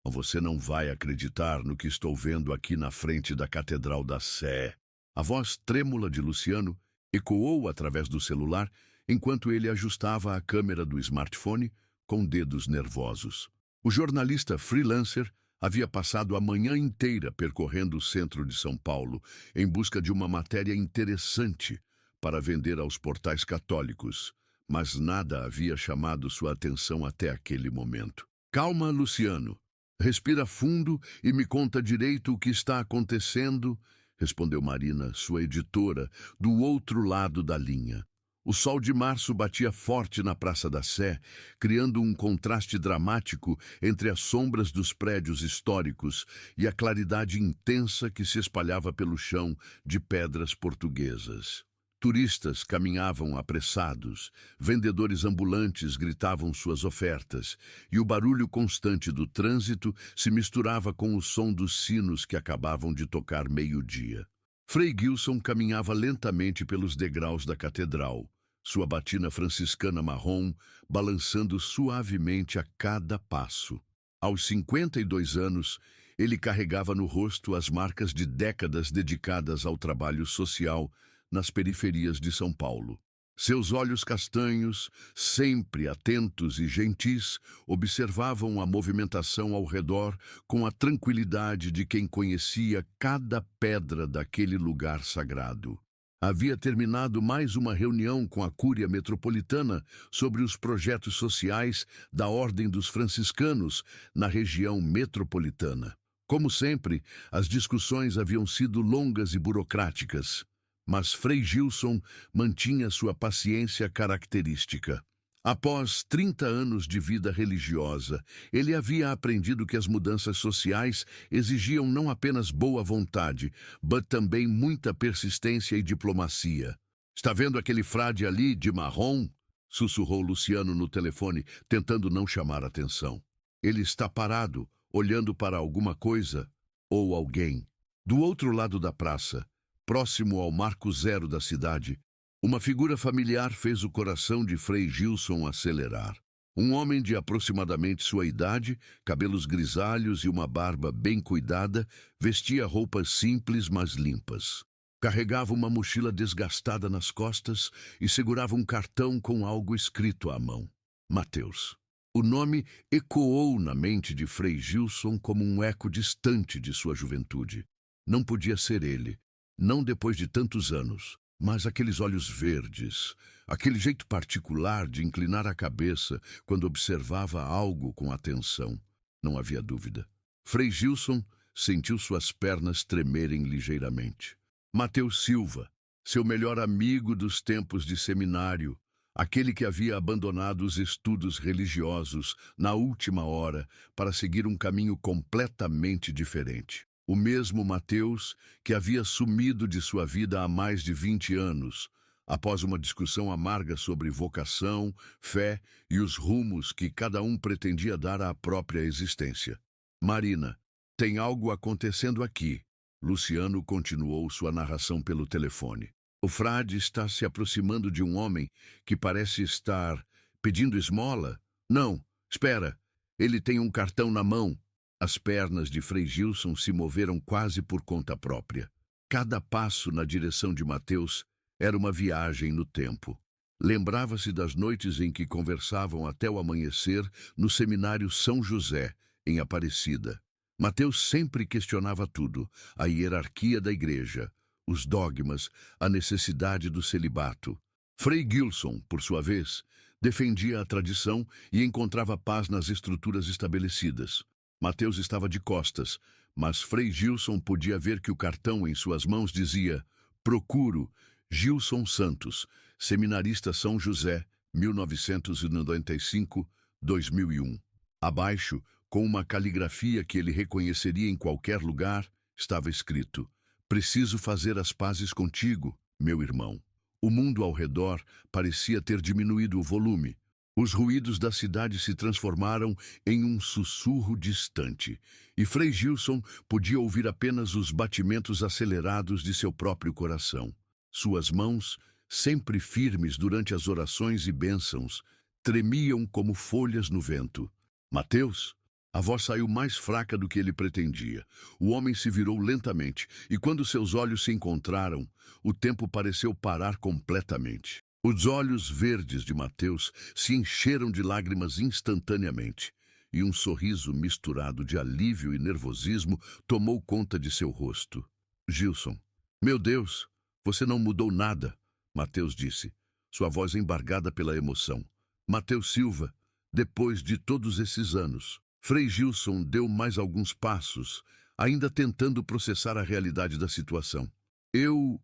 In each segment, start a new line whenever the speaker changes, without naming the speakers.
Você não vai acreditar no que estou vendo aqui na frente da Catedral da Sé. A voz trêmula de Luciano ecoou através do celular enquanto ele ajustava a câmera do smartphone com dedos nervosos. O jornalista freelancer havia passado a manhã inteira percorrendo o centro de São Paulo em busca de uma matéria interessante para vender aos portais católicos, mas nada havia chamado sua atenção até aquele momento. Calma, Luciano. Respira fundo e me conta direito o que está acontecendo, respondeu Marina, sua editora, do outro lado da linha. O sol de março batia forte na Praça da Sé, criando um contraste dramático entre as sombras dos prédios históricos e a claridade intensa que se espalhava pelo chão de pedras portuguesas. Turistas caminhavam apressados, vendedores ambulantes gritavam suas ofertas, e o barulho constante do trânsito se misturava com o som dos sinos que acabavam de tocar meio-dia. Frei Gilson caminhava lentamente pelos degraus da catedral, sua batina franciscana marrom balançando suavemente a cada passo. Aos 52 anos, ele carregava no rosto as marcas de décadas dedicadas ao trabalho social nas periferias de São Paulo. Seus olhos castanhos, sempre atentos e gentis, observavam a movimentação ao redor com a tranquilidade de quem conhecia cada pedra daquele lugar sagrado. Havia terminado mais uma reunião com a Cúria Metropolitana sobre os projetos sociais da Ordem dos Franciscanos na região metropolitana. Como sempre, as discussões haviam sido longas e burocráticas, mas Frei Gilson mantinha sua paciência característica. Após 30 anos de vida religiosa, ele havia aprendido que as mudanças sociais exigiam não apenas boa vontade, mas também muita persistência e diplomacia. "Está vendo aquele frade ali, de marrom?" sussurrou Luciano no telefone, tentando não chamar atenção. "Ele está parado, olhando para alguma coisa ou alguém." Do outro lado da praça, próximo ao marco zero da cidade, uma figura familiar fez o coração de Frei Gilson acelerar. Um homem de aproximadamente sua idade, cabelos grisalhos e uma barba bem cuidada, vestia roupas simples, mas limpas. Carregava uma mochila desgastada nas costas e segurava um cartão com algo escrito à mão. Mateus. O nome ecoou na mente de Frei Gilson como um eco distante de sua juventude. Não podia ser ele. Não depois de tantos anos, mas aqueles olhos verdes, aquele jeito particular de inclinar a cabeça quando observava algo com atenção. Não havia dúvida. Frei Gilson sentiu suas pernas tremerem ligeiramente. Mateus Silva, seu melhor amigo dos tempos de seminário, aquele que havia abandonado os estudos religiosos na última hora para seguir um caminho completamente diferente. O mesmo Mateus que havia sumido de sua vida há mais de 20 anos, após uma discussão amarga sobre vocação, fé e os rumos que cada um pretendia dar à própria existência. "Marina, tem algo acontecendo aqui." Luciano continuou sua narração pelo telefone. "O frade está se aproximando de um homem que parece estar pedindo esmola." "Não, espera, ele tem um cartão na mão." As pernas de Frei Gilson se moveram quase por conta própria. Cada passo na direção de Mateus era uma viagem no tempo. Lembrava-se das noites em que conversavam até o amanhecer no seminário São José, em Aparecida. Mateus sempre questionava tudo: a hierarquia da igreja, os dogmas, a necessidade do celibato. Frei Gilson, por sua vez, defendia a tradição e encontrava paz nas estruturas estabelecidas. Mateus estava de costas, mas Frei Gilson podia ver que o cartão em suas mãos dizia: "Procuro Gilson Santos, seminarista São José, 1995-2001. Abaixo, com uma caligrafia que ele reconheceria em qualquer lugar, estava escrito: "Preciso fazer as pazes contigo, meu irmão." O mundo ao redor parecia ter diminuído o volume. Os ruídos da cidade se transformaram em um sussurro distante, e Frei Gilson podia ouvir apenas os batimentos acelerados de seu próprio coração. Suas mãos, sempre firmes durante as orações e bênçãos, tremiam como folhas no vento. "Mateus?" A voz saiu mais fraca do que ele pretendia. O homem se virou lentamente, e quando seus olhos se encontraram, o tempo pareceu parar completamente. Os olhos verdes de Mateus se encheram de lágrimas instantaneamente, e um sorriso misturado de alívio e nervosismo tomou conta de seu rosto. Gilson, meu Deus, você não mudou nada, Mateus disse, sua voz embargada pela emoção. Mateus Silva, depois de todos esses anos. Frei Gilson deu mais alguns passos, ainda tentando processar a realidade da situação. Eu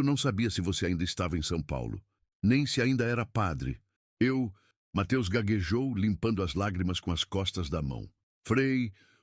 não sabia se você ainda estava em São Paulo, nem se ainda era padre. Mateus gaguejou, limpando as lágrimas com as costas da mão.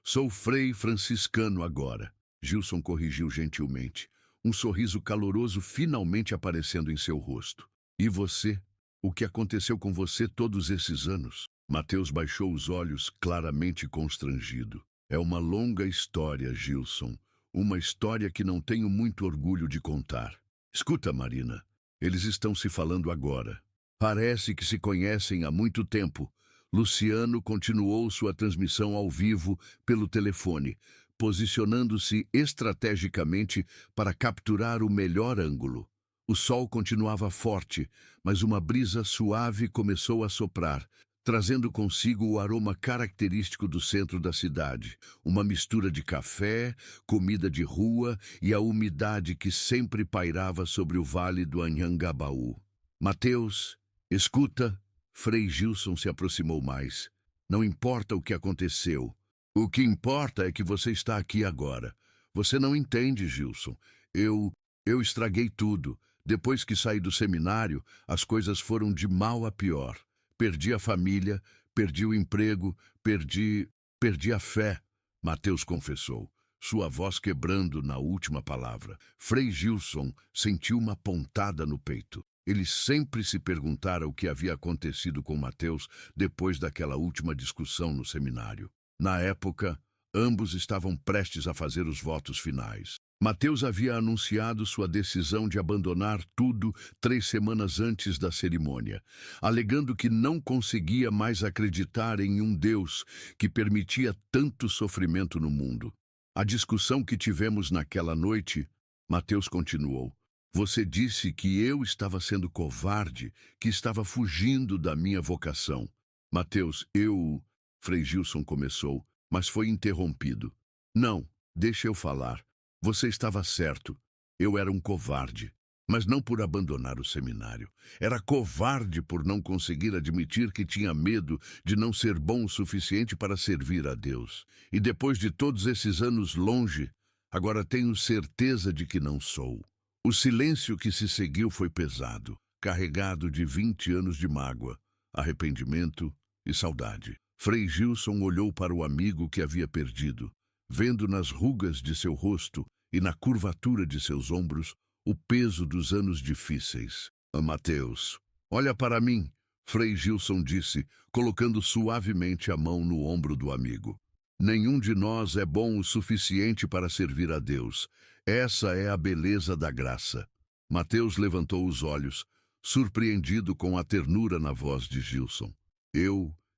Sou frei franciscano agora, Gilson corrigiu gentilmente, um sorriso caloroso finalmente aparecendo em seu rosto. E você? O que aconteceu com você todos esses anos? Mateus baixou os olhos, claramente constrangido. É uma longa história, Gilson. Uma história que não tenho muito orgulho de contar. Escuta, Marina. Eles estão se falando agora. Parece que se conhecem há muito tempo. Luciano continuou sua transmissão ao vivo pelo telefone, posicionando-se estrategicamente para capturar o melhor ângulo. O sol continuava forte, mas uma brisa suave começou a soprar, trazendo consigo o aroma característico do centro da cidade, uma mistura de café, comida de rua e a umidade que sempre pairava sobre o vale do Anhangabaú. Mateus, escuta, Frei Gilson se aproximou mais. Não importa o que aconteceu. O que importa é que você está aqui agora. Você não entende, Gilson. Eu estraguei tudo. Depois que saí do seminário, as coisas foram de mal a pior. Perdi a família, perdi o emprego, perdi a fé, Mateus confessou, sua voz quebrando na última palavra. Frei Gilson sentiu uma pontada no peito. Ele sempre se perguntara o que havia acontecido com Mateus depois daquela última discussão no seminário. Na época, ambos estavam prestes a fazer os votos finais. Mateus havia anunciado sua decisão de abandonar tudo 3 semanas antes da cerimônia, alegando que não conseguia mais acreditar em um Deus que permitia tanto sofrimento no mundo. A discussão que tivemos naquela noite, Mateus continuou, você disse que eu estava sendo covarde, que estava fugindo da minha vocação. Mateus, Frei Gilson começou, mas foi interrompido. Não, deixa eu falar. Você estava certo. Eu era um covarde, mas não por abandonar o seminário. Era covarde por não conseguir admitir que tinha medo de não ser bom o suficiente para servir a Deus. E depois de todos esses anos longe, agora tenho certeza de que não sou. O silêncio que se seguiu foi pesado, carregado de 20 anos de mágoa, arrependimento e saudade. Frei Gilson olhou para o amigo que havia perdido, vendo nas rugas de seu rosto e na curvatura de seus ombros o peso dos anos difíceis. Mateus, olha para mim, Frei Gilson disse, colocando suavemente a mão no ombro do amigo. Nenhum de nós é bom o suficiente para servir a Deus. Essa é a beleza da graça. Mateus levantou os olhos, surpreendido com a ternura na voz de Gilson.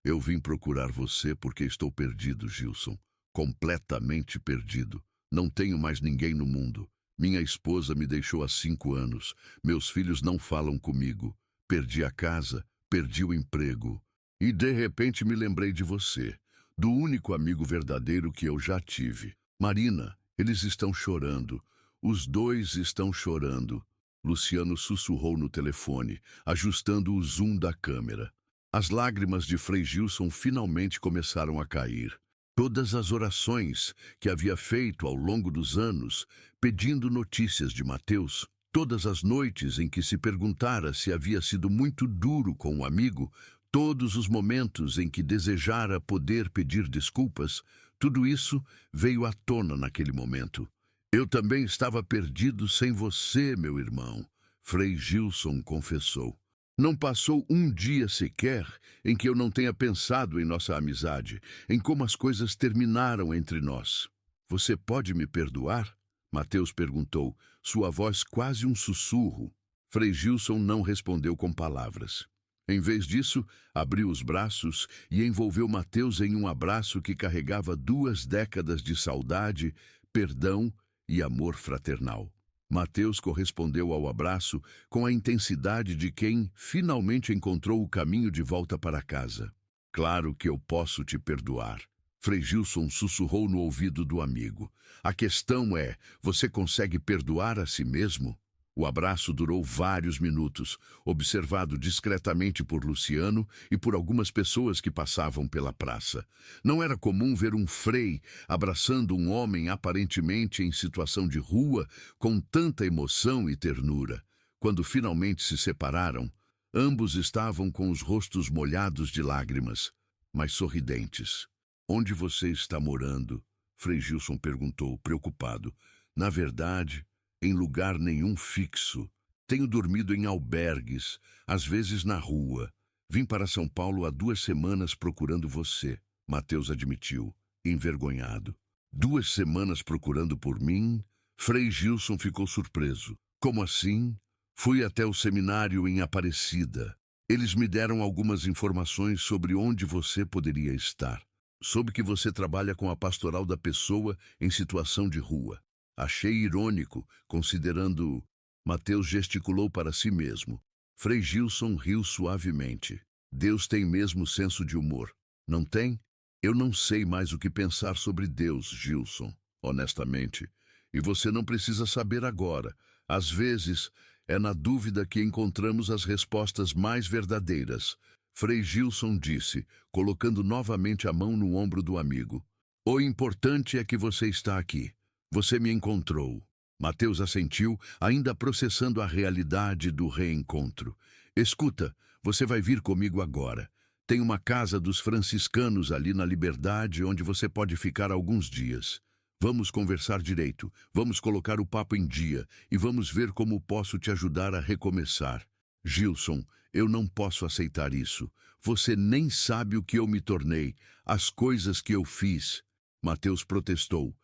Eu vim procurar você porque estou perdido, Gilson. Completamente perdido. Não tenho mais ninguém no mundo. Minha esposa me deixou há 5 anos. Meus filhos não falam comigo. Perdi a casa, perdi o emprego. E de repente me lembrei de você, do único amigo verdadeiro que eu já tive. Marina, eles estão chorando. Os dois estão chorando. Luciano sussurrou no telefone, ajustando o zoom da câmera. As lágrimas de Frei Gilson finalmente começaram a cair. Todas as orações que havia feito ao longo dos anos, pedindo notícias de Mateus, todas as noites em que se perguntara se havia sido muito duro com o amigo, todos os momentos em que desejara poder pedir desculpas, tudo isso veio à tona naquele momento. Eu também estava perdido sem você, meu irmão, Frei Gilson confessou. Não passou um dia sequer em que eu não tenha pensado em nossa amizade, em como as coisas terminaram entre nós. Você pode me perdoar? Mateus perguntou, sua voz quase um sussurro. Frei Gilson não respondeu com palavras. Em vez disso, abriu os braços e envolveu Mateus em um abraço que carregava 2 décadas de saudade, perdão e amor fraternal. Mateus correspondeu ao abraço com a intensidade de quem finalmente encontrou o caminho de volta para casa. Claro que eu posso te perdoar. Frei Gilson sussurrou no ouvido do amigo. A questão é, você consegue perdoar a si mesmo? O abraço durou vários minutos, observado discretamente por Luciano e por algumas pessoas que passavam pela praça. Não era comum ver um frei abraçando um homem aparentemente em situação de rua com tanta emoção e ternura. Quando finalmente se separaram, ambos estavam com os rostos molhados de lágrimas, mas sorridentes. "Onde você está morando?" Frei Gilson perguntou, preocupado. "Na verdade, em lugar nenhum fixo. Tenho dormido em albergues, às vezes na rua. Vim para São Paulo há 2 semanas procurando você", Mateus admitiu, envergonhado. 2 semanas procurando por mim? Frei Gilson ficou surpreso. "Como assim?" "Fui até o seminário em Aparecida. Eles me deram algumas informações sobre onde você poderia estar. Soube que você trabalha com a pastoral da pessoa em situação de rua. Achei irônico, considerando..." Mateus gesticulou para si mesmo. Frei Gilson riu suavemente. "Deus tem mesmo senso de humor, não tem? Eu não sei mais o que pensar sobre Deus, Gilson, honestamente. E você não precisa saber agora. Às vezes, é na dúvida que encontramos as respostas mais verdadeiras." Frei Gilson disse, colocando novamente a mão no ombro do amigo. "O importante é que você está aqui. Você me encontrou." Mateus assentiu, ainda processando a realidade do reencontro. "Escuta, você vai vir comigo agora. Tem uma casa dos franciscanos ali na Liberdade onde você pode ficar alguns dias. Vamos conversar direito, vamos colocar o papo em dia e vamos ver como posso te ajudar a recomeçar." "Gilson, eu não posso aceitar isso. Você nem sabe o que eu me tornei, as coisas que eu fiz." Mateus protestou.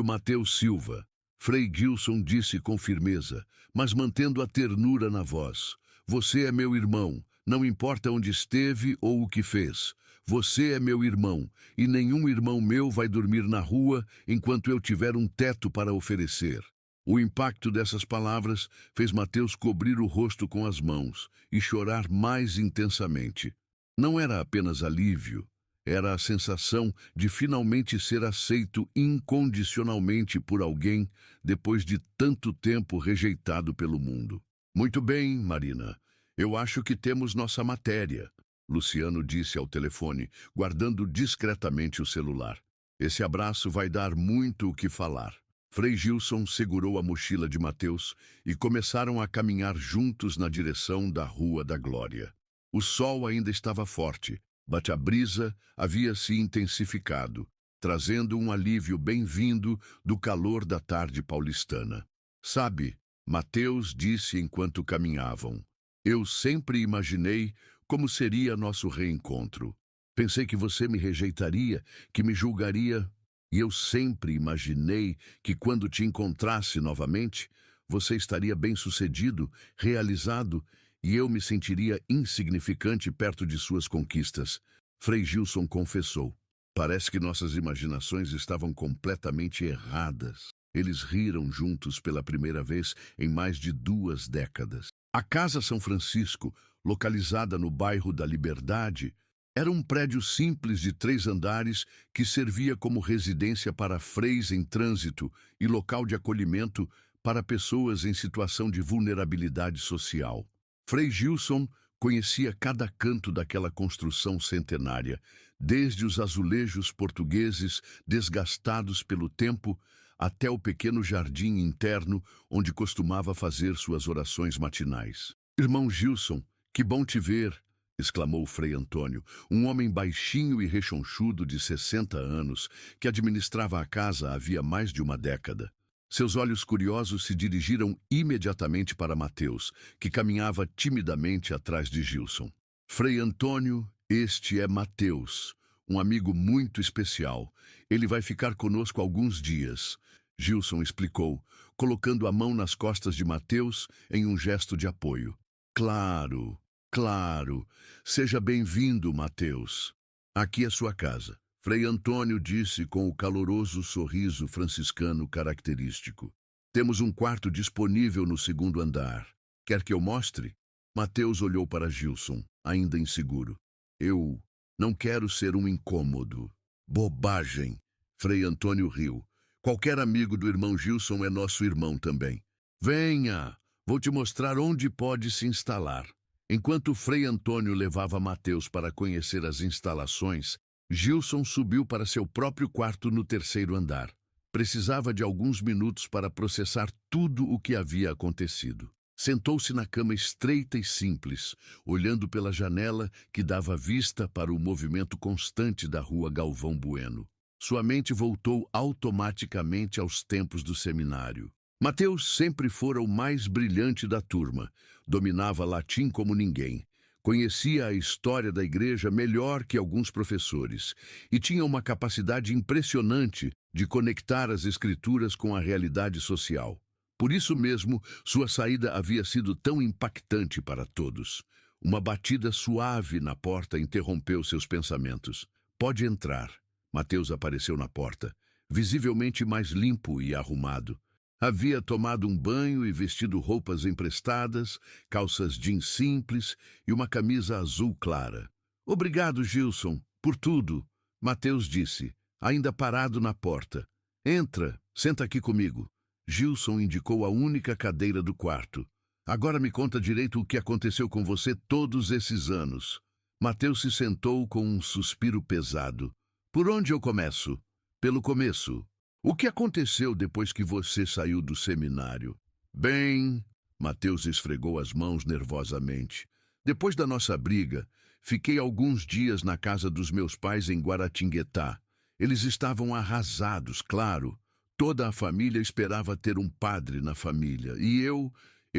"Mateus Silva." Frei Gilson disse com firmeza, mas mantendo a ternura na voz. "Você é meu irmão, não importa onde esteve ou o que fez. Você é meu irmão, e nenhum irmão meu vai dormir na rua enquanto eu tiver um teto para oferecer." O impacto dessas palavras fez Mateus cobrir o rosto com as mãos e chorar mais intensamente. Não era apenas alívio, era a sensação de finalmente ser aceito incondicionalmente por alguém depois de tanto tempo rejeitado pelo mundo. "Muito bem, Marina. Eu acho que temos nossa matéria", Luciano disse ao telefone, guardando discretamente o celular. "Esse abraço vai dar muito o que falar." Frei Gilson segurou a mochila de Mateus e começaram a caminhar juntos na direção da Rua da Glória. O sol ainda estava forte, mas a brisa havia se intensificado, trazendo um alívio bem-vindo do calor da tarde paulistana. "Sabe", Mateus disse enquanto caminhavam, "eu sempre imaginei como seria nosso reencontro. Pensei que você me rejeitaria, que me julgaria, e eu sempre imaginei que quando te encontrasse novamente, você estaria bem-sucedido, realizado, e eu me sentiria insignificante perto de suas conquistas." Frei Gilson confessou. "Parece que nossas imaginações estavam completamente erradas." Eles riram juntos pela primeira vez em mais de 2 décadas. A Casa São Francisco, localizada no bairro da Liberdade, era um prédio simples de 3 andares que servia como residência para freis em trânsito e local de acolhimento para pessoas em situação de vulnerabilidade social. Frei Gilson conhecia cada canto daquela construção centenária, desde os azulejos portugueses desgastados pelo tempo até o pequeno jardim interno onde costumava fazer suas orações matinais. "Irmão Gilson, que bom te ver!" exclamou Frei Antônio, um homem baixinho e rechonchudo de 60 anos, que administrava a casa havia mais de uma década. Seus olhos curiosos se dirigiram imediatamente para Mateus, que caminhava timidamente atrás de Gilson. "Frei Antônio, este é Mateus, um amigo muito especial. Ele vai ficar conosco alguns dias", Gilson explicou, colocando a mão nas costas de Mateus em um gesto de apoio. "Claro, Claro. Seja bem-vindo, Mateus. Aqui é sua casa. Frei Antônio disse com o caloroso sorriso franciscano característico. Temos um quarto disponível no segundo andar. Quer que eu mostre? Mateus olhou para Gilson, ainda inseguro. Eu não quero ser um incômodo. Bobagem. Frei Antônio riu. Qualquer amigo do irmão Gilson é nosso irmão também. Venha, vou te mostrar onde pode se instalar. Enquanto Frei Antônio levava Mateus para conhecer as instalações, Gilson subiu para seu próprio quarto no terceiro andar. Precisava de alguns minutos para processar tudo o que havia acontecido. Sentou-se na cama estreita e simples, olhando pela janela que dava vista para o movimento constante da rua Galvão Bueno. Sua mente voltou automaticamente aos tempos do seminário. Mateus sempre fora o mais brilhante da turma. Dominava latim como ninguém. Conhecia a história da igreja melhor que alguns professores e tinha uma capacidade impressionante de conectar as escrituras com a realidade social. Por isso mesmo, sua saída havia sido tão impactante para todos. Uma batida suave na porta interrompeu seus pensamentos. Pode entrar. Mateus apareceu na porta, visivelmente mais limpo e arrumado. Havia tomado um banho e vestido roupas emprestadas, calças jeans simples e uma camisa azul clara. Obrigado, Gilson, por tudo, Mateus disse, ainda parado na porta. Entra, senta aqui comigo. Gilson indicou a única cadeira do quarto. Agora me conta direito o que aconteceu com você todos esses anos. Mateus se sentou com um suspiro pesado. Por onde eu começo? Pelo começo. O que aconteceu depois que você saiu do seminário? Bem, Mateus esfregou as mãos nervosamente. Depois da nossa briga, fiquei alguns dias na casa dos meus pais em Guaratinguetá. Eles estavam arrasados, claro. Toda a família esperava ter um padre na família, e eu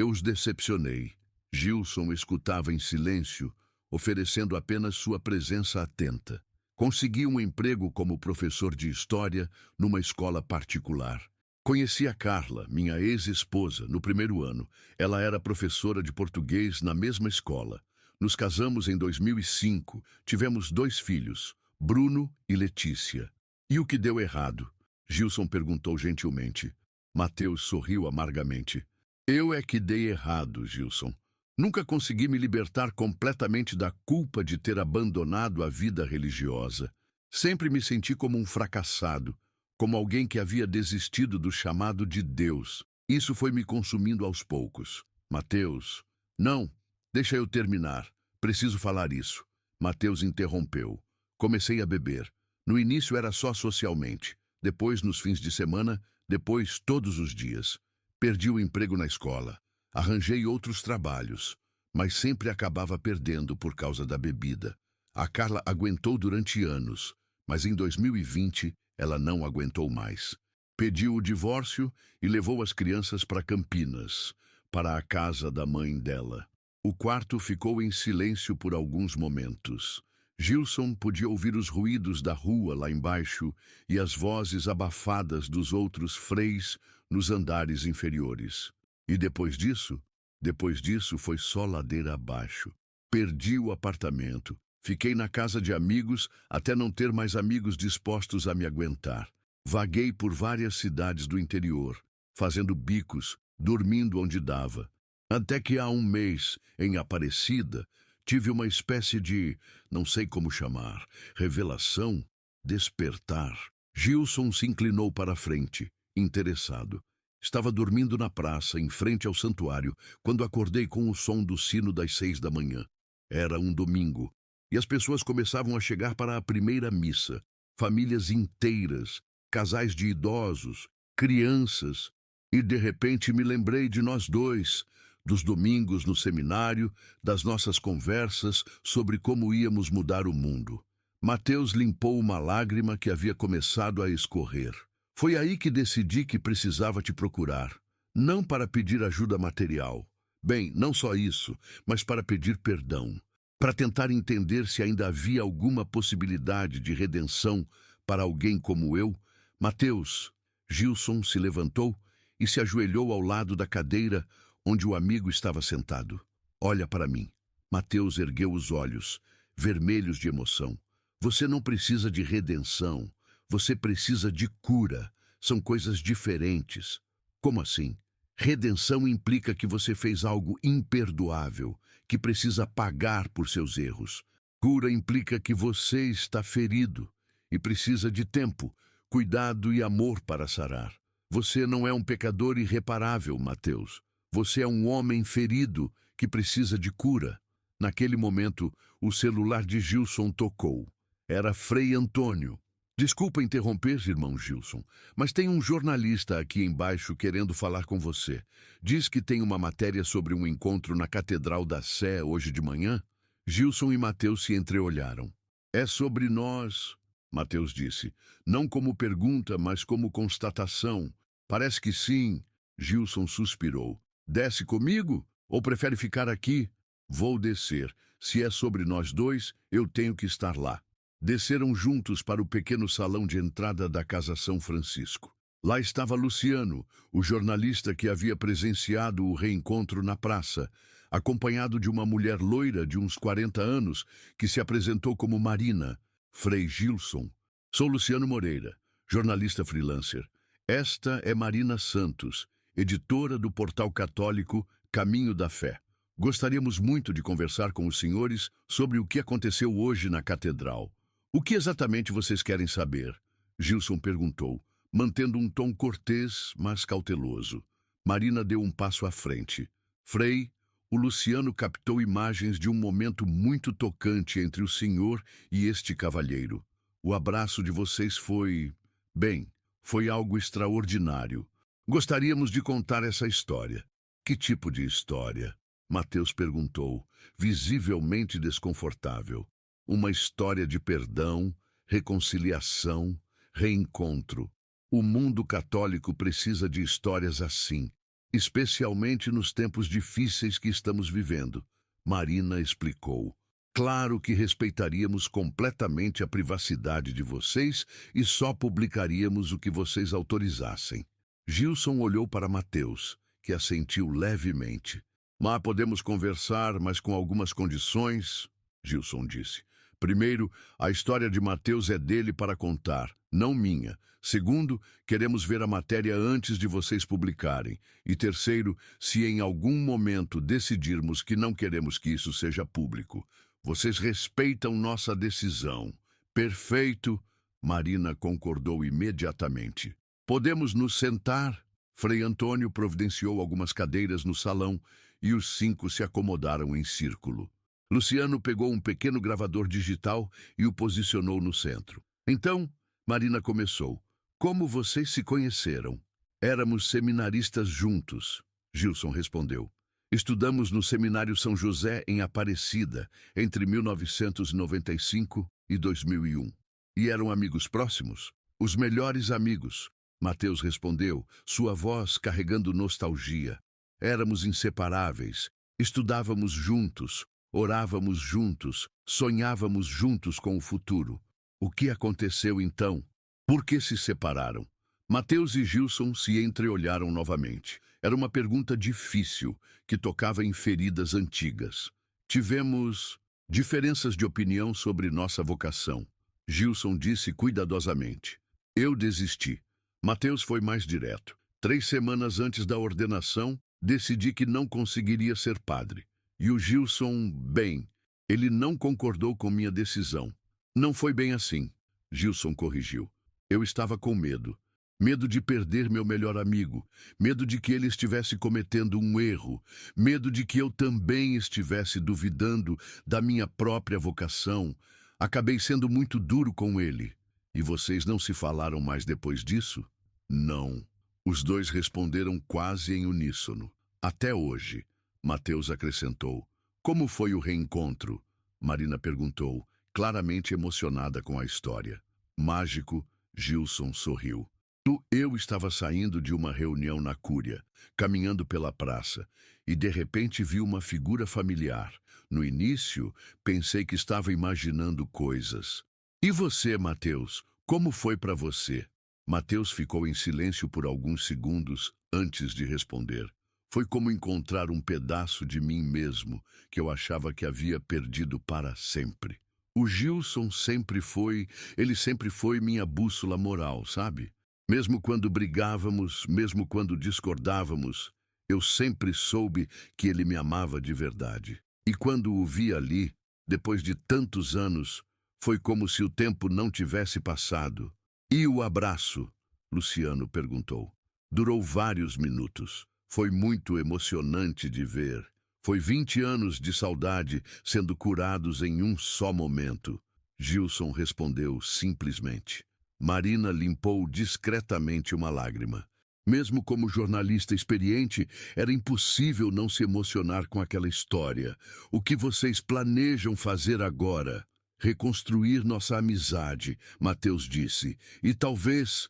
os decepcionei. Gilson escutava em silêncio, oferecendo apenas sua presença atenta. Consegui um emprego como professor de história numa escola particular. Conheci a Carla, minha ex-esposa, no primeiro ano. Ela era professora de português na mesma escola. Nos casamos em 2005. Tivemos 2 filhos, Bruno e Letícia. E o que deu errado? Gilson perguntou gentilmente. Mateus sorriu amargamente. Eu é que dei errado, Gilson. Nunca consegui me libertar completamente da culpa de ter abandonado a vida religiosa. Sempre me senti como um fracassado, como alguém que havia desistido do chamado de Deus. Isso foi me consumindo aos poucos. Mateus, não, deixa eu terminar. Preciso falar isso. Mateus interrompeu. Comecei a beber. No início era só socialmente, depois nos fins de semana, depois todos os dias. Perdi o emprego na escola. Arranjei outros trabalhos, mas sempre acabava perdendo por causa da bebida. A Carla aguentou durante anos, mas em 2020 ela não aguentou mais. Pediu o divórcio e levou as crianças para Campinas, para a casa da mãe dela. O quarto ficou em silêncio por alguns momentos. Gilson podia ouvir os ruídos da rua lá embaixo e as vozes abafadas dos outros freis nos andares inferiores. E depois disso foi só ladeira abaixo. Perdi o apartamento. Fiquei na casa de amigos até não ter mais amigos dispostos a me aguentar. Vaguei por várias cidades do interior, fazendo bicos, dormindo onde dava. Até que há um mês, em Aparecida, tive uma espécie de, não sei como chamar, revelação, despertar. Gilson se inclinou para a frente, interessado. Estava dormindo na praça, em frente ao santuário, quando acordei com o som do sino das 6 da manhã. Era um domingo, e as pessoas começavam a chegar para a primeira missa. Famílias inteiras, casais de idosos, crianças. E de repente me lembrei de nós dois, dos domingos no seminário, das nossas conversas sobre como íamos mudar o mundo. Mateus limpou uma lágrima que havia começado a escorrer. Foi aí que decidi que precisava te procurar, não para pedir ajuda material. Bem, não só isso, mas para pedir perdão, para tentar entender se ainda havia alguma possibilidade de redenção para alguém como eu. Mateus, Gilson se levantou e se ajoelhou ao lado da cadeira onde o amigo estava sentado. Olha para mim. Mateus ergueu os olhos, vermelhos de emoção. Você não precisa de redenção. Você precisa de cura. São coisas diferentes. Como assim? Redenção implica que você fez algo imperdoável, que precisa pagar por seus erros. Cura implica que você está ferido e precisa de tempo, cuidado e amor para sarar. Você não é um pecador irreparável, Mateus. Você é um homem ferido que precisa de cura. Naquele momento, o celular de Gilson tocou. Era Frei Antônio. Desculpa interromper, irmão Gilson, mas tem um jornalista aqui embaixo querendo falar com você. Diz que tem uma matéria sobre um encontro na Catedral da Sé hoje de manhã. Gilson e Mateus se entreolharam. É sobre nós, Mateus disse. Não como pergunta, mas como constatação. Parece que sim. Gilson suspirou. Desce comigo? Ou prefere ficar aqui? Vou descer. Se é sobre nós dois, eu tenho que estar lá. Desceram juntos para o pequeno salão de entrada da Casa São Francisco. Lá estava Luciano, o jornalista que havia presenciado o reencontro na praça, acompanhado de uma mulher loira de uns 40 anos que se apresentou como Marina. Frei Gilson. Sou Luciano Moreira, jornalista freelancer. Esta é Marina Santos, editora do portal católico Caminho da Fé. Gostaríamos muito de conversar com os senhores sobre o que aconteceu hoje na catedral. O que exatamente vocês querem saber? Gilson perguntou, mantendo um tom cortês, mas cauteloso. Marina deu um passo à frente. Frei, o Luciano captou imagens de um momento muito tocante entre o senhor e este cavalheiro. O abraço de vocês foi... bem, foi algo extraordinário. Gostaríamos de contar essa história. Que tipo de história? Mateus perguntou, visivelmente desconfortável. Uma história de perdão, reconciliação, reencontro. O mundo católico precisa de histórias assim, especialmente nos tempos difíceis que estamos vivendo. Marina explicou. Claro que respeitaríamos completamente a privacidade de vocês e só publicaríamos o que vocês autorizassem. Gilson olhou para Mateus, que assentiu levemente. Mas podemos conversar, mas com algumas condições, Gilson disse. Primeiro, a história de Mateus é dele para contar, não minha. Segundo, queremos ver a matéria antes de vocês publicarem. E terceiro, se em algum momento decidirmos que não queremos que isso seja público. Vocês respeitam nossa decisão. Perfeito, Marina concordou imediatamente. Podemos nos sentar? Frei Antônio providenciou algumas cadeiras no salão e os 5 se acomodaram em círculo. Luciano pegou um pequeno gravador digital e o posicionou no centro. Então, Marina começou. Como vocês se conheceram? Éramos seminaristas juntos, Gilson respondeu. Estudamos no Seminário São José em Aparecida, entre 1995 e 2001. E eram amigos próximos? Os melhores amigos, Mateus respondeu, sua voz carregando nostalgia. Éramos inseparáveis, estudávamos juntos, orávamos juntos, sonhávamos juntos com o futuro. O que aconteceu então? Por que se separaram? Mateus e Gilson se entreolharam novamente. Era uma pergunta difícil, que tocava em feridas antigas. Tivemos diferenças de opinião sobre nossa vocação. Gilson disse cuidadosamente. Eu desisti. Mateus foi mais direto. 3 semanas antes da ordenação, decidi que não conseguiria ser padre. E o Gilson, bem, ele não concordou com minha decisão. Não foi bem assim, Gilson corrigiu. Eu estava com medo. Medo de perder meu melhor amigo. Medo de que ele estivesse cometendo um erro. Medo de que eu também estivesse duvidando da minha própria vocação. Acabei sendo muito duro com ele. E vocês não se falaram mais depois disso? Não. Os dois responderam quase em uníssono. Até hoje. Mateus acrescentou. Como foi o reencontro? Marina perguntou, claramente emocionada com a história. Mágico, Gilson sorriu. Eu estava saindo de uma reunião na Cúria, caminhando pela praça, e de repente vi uma figura familiar. No início, pensei que estava imaginando coisas. E você, Mateus? Como foi para você? Mateus ficou em silêncio por alguns segundos antes de responder. Foi como encontrar um pedaço de mim mesmo que eu achava que havia perdido para sempre. O Gilson ele sempre foi minha bússola moral, sabe? Mesmo quando brigávamos, mesmo quando discordávamos, eu sempre soube que ele me amava de verdade. E quando o vi ali, depois de tantos anos, foi como se o tempo não tivesse passado. E o abraço? Luciano perguntou. Durou vários minutos. Foi muito emocionante de ver. Foi 20 anos de saudade sendo curados em um só momento. Gilson respondeu simplesmente. Marina limpou discretamente uma lágrima. Mesmo como jornalista experiente, era impossível não se emocionar com aquela história. O que vocês planejam fazer agora? Reconstruir nossa amizade, Mateus disse. E talvez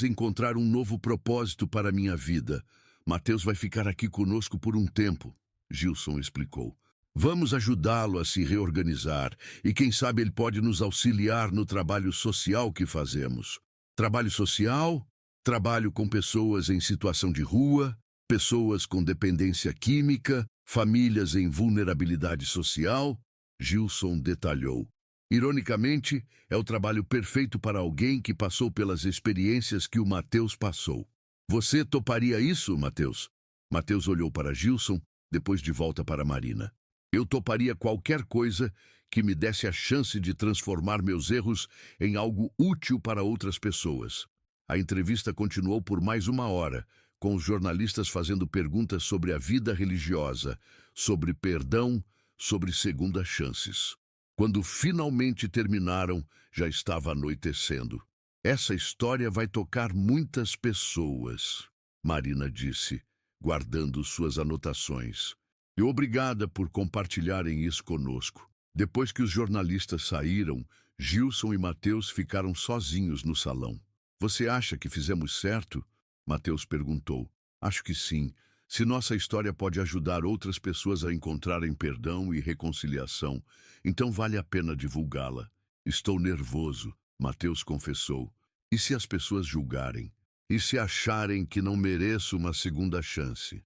encontrar um novo propósito para minha vida. Mateus vai ficar aqui conosco por um tempo, Gilson explicou. Vamos ajudá-lo a se reorganizar e quem sabe ele pode nos auxiliar no trabalho social que fazemos. Trabalho social? Trabalho com pessoas em situação de rua, pessoas com dependência química, famílias em vulnerabilidade social, Gilson detalhou. Ironicamente, é o trabalho perfeito para alguém que passou pelas experiências que o Mateus passou. Você toparia isso, Mateus? Mateus olhou para Gilson, depois de volta para Marina. Eu toparia qualquer coisa que me desse a chance de transformar meus erros em algo útil para outras pessoas. A entrevista continuou por mais 1 hora, com os jornalistas fazendo perguntas sobre a vida religiosa, sobre perdão, sobre segundas chances. Quando finalmente terminaram, já estava anoitecendo. Essa história vai tocar muitas pessoas, Marina disse, guardando suas anotações. E obrigada por compartilharem isso conosco. Depois que os jornalistas saíram, Gilson e Mateus ficaram sozinhos no salão. Você acha que fizemos certo? Mateus perguntou. Acho que sim. Se nossa história pode ajudar outras pessoas a encontrarem perdão e reconciliação, então vale a pena divulgá-la. Estou nervoso, Mateus confessou. E se as pessoas julgarem? E se acharem que não mereço uma segunda chance?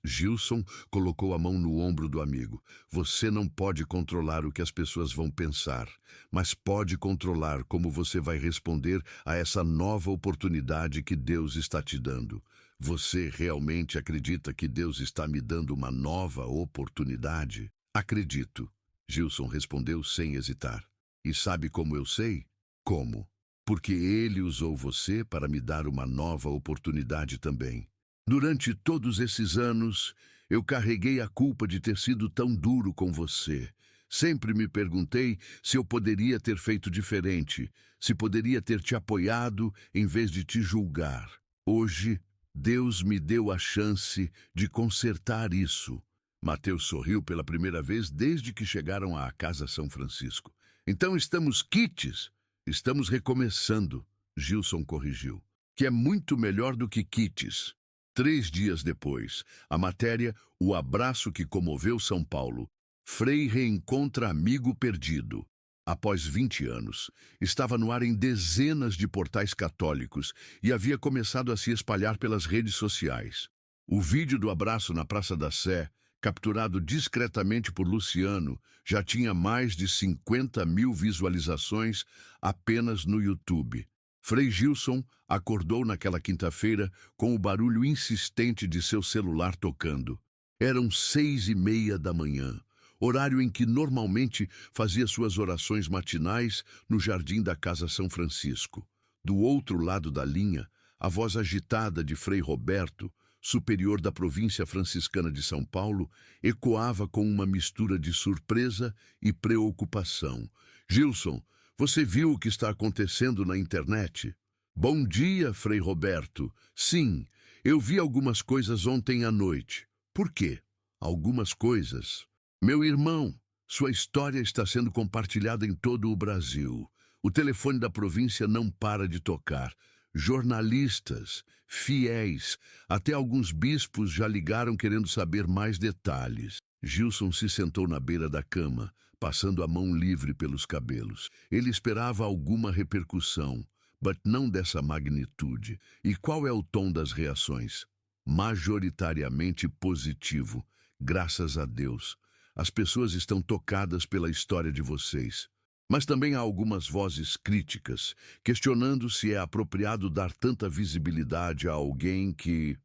Gilson colocou a mão no ombro do amigo. Você não pode controlar o que as pessoas vão pensar, mas pode controlar como você vai responder a essa nova oportunidade que Deus está te dando. Você realmente acredita que Deus está me dando uma nova oportunidade? Acredito, Gilson respondeu sem hesitar. E sabe como eu sei? Como? Porque ele usou você para me dar uma nova oportunidade também. Durante todos esses anos, eu carreguei a culpa de ter sido tão duro com você. Sempre me perguntei se eu poderia ter feito diferente, se poderia ter te apoiado em vez de te julgar. Hoje, Deus me deu a chance de consertar isso. Mateus sorriu pela primeira vez desde que chegaram à Casa São Francisco. Então estamos quites. Estamos recomeçando, Gilson corrigiu, que é muito melhor do que quites. 3 dias depois, a matéria O Abraço que Comoveu São Paulo. Frei reencontra amigo perdido. Após 20 anos, estava no ar em dezenas de portais católicos e havia começado a se espalhar pelas redes sociais. O vídeo do abraço na Praça da Sé, capturado discretamente por Luciano, já tinha mais de 50.000 visualizações apenas no YouTube. Frei Gilson acordou naquela quinta-feira com o barulho insistente de seu celular tocando. Eram 6:30 da manhã, horário em que normalmente fazia suas orações matinais no jardim da Casa São Francisco. Do outro lado da linha, a voz agitada de Frei Roberto, superior da província franciscana de São Paulo, ecoava com uma mistura de surpresa e preocupação. Gilson, você viu o que está acontecendo na internet? Bom dia, Frei Roberto. Sim, eu vi algumas coisas ontem à noite. Por quê? Algumas coisas. Meu irmão, sua história está sendo compartilhada em todo o Brasil. O telefone da província não para de tocar. Jornalistas, fiéis, até alguns bispos já ligaram querendo saber mais detalhes. Gilson se sentou na beira da cama, passando a mão livre pelos cabelos. Ele esperava alguma repercussão, mas não dessa magnitude. E qual é o tom das reações? majoritariamente positivo. Graças a Deus. As pessoas estão tocadas pela história de vocês. Mas também há algumas vozes críticas, questionando se é apropriado dar tanta visibilidade a alguém que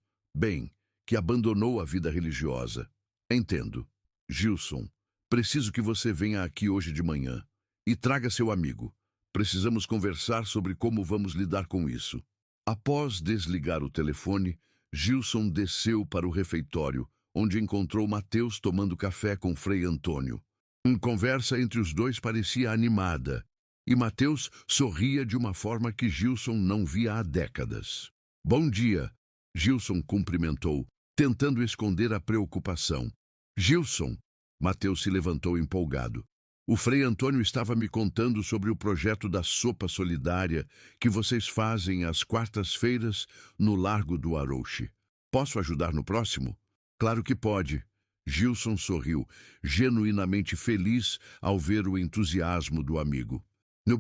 abandonou a vida religiosa. Entendo. Gilson, preciso que você venha aqui hoje de manhã e traga seu amigo. Precisamos conversar sobre como vamos lidar com isso. Após desligar o telefone, Gilson desceu para o refeitório, onde encontrou Mateus tomando café com Frei Antônio. Uma conversa entre os dois parecia animada, e Mateus sorria de uma forma que Gilson não via há décadas. Bom dia, Gilson cumprimentou, tentando esconder a preocupação. Gilson, Mateus se levantou empolgado. O Frei Antônio estava me contando sobre o projeto da sopa solidária que vocês fazem às quartas-feiras no Largo do Arouche. Posso ajudar no próximo? Claro que pode. Gilson sorriu, genuinamente feliz ao ver o entusiasmo do amigo.